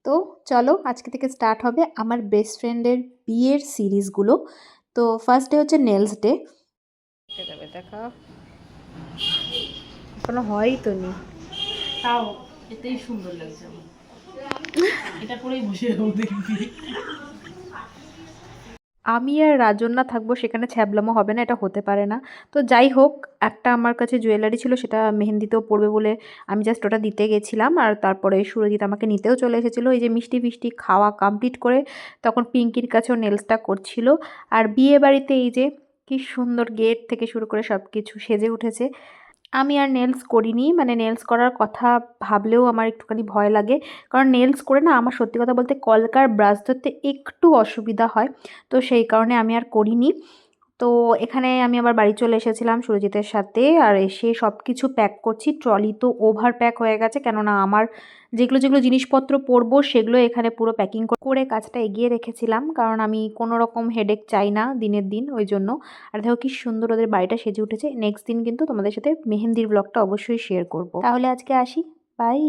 তো চলো আজকে থেকে স্টার্ট হবে আমার বেস্ট ফ্রেন্ডের বিয়ের সিরিজগুলো। তো ফার্স্ট ডে হচ্ছে নেলস ডে। যাবে দেখা এখনো হয়ই তো নি, তাও এতেই সুন্দর লাগছে আমার। এটা পরেই বসে যাবো দেখবি। আমি আর রাজন্যা থাকবো, সেখানে ছ্যাবলামো হবে না, এটা হতে পারে না। তো যাই হোক, একটা আমার কাছে জুয়েলারি ছিল, সেটা মেহেন্দিতেও পড়বে বলে আমি জাস্ট ওটা দিতে গেছিলাম। আর তারপরে সুরজিৎ আমাকে নিতেও চলে এসেছিলো। এই যে মিষ্টি ফিষ্টি খাওয়া কমপ্লিট করে তখন পিঙ্কির কাছেও নেলসটা করছিল। আর বিয়ে বাড়িতে এই যে কি সুন্দর গেট থেকে শুরু করে সব কিছু সেজে উঠেছে। আমি আর নেলস করিনি, মানে নেলস করার কথা ভাবলেও আমার একটুখানি ভয় লাগে, কারণ নেলস করে না আমার সত্যি কথা বলতে কলকার ব্রাশ ধরতে একটু অসুবিধা হয়। তো সেই কারণে আমি আর করিনি। তো এখানে আমি আবার বাড়ি চলে এসেছিলাম সুরজিতের সাথে, আর এসে সব কিছু প্যাক করছি। ট্রলি তো ওভার প্যাক হয়ে গেছে, কেননা আমার যেগুলো যেগুলো জিনিসপত্র পরবো সেগুলো এখানে পুরো প্যাকিং করে কাজটা এগিয়ে রেখেছিলাম, কারণ আমি কোনো রকম হেডেক চাই না দিনের দিন, ওই জন্য। আর দেখো কি সুন্দর ওদের বাড়িটা সেজে উঠেছে। নেক্সট দিন কিন্তু তোমাদের সাথে মেহেন্দির ব্লগটা অবশ্যই শেয়ার করব। তাহলে আজকে আসি, বাই।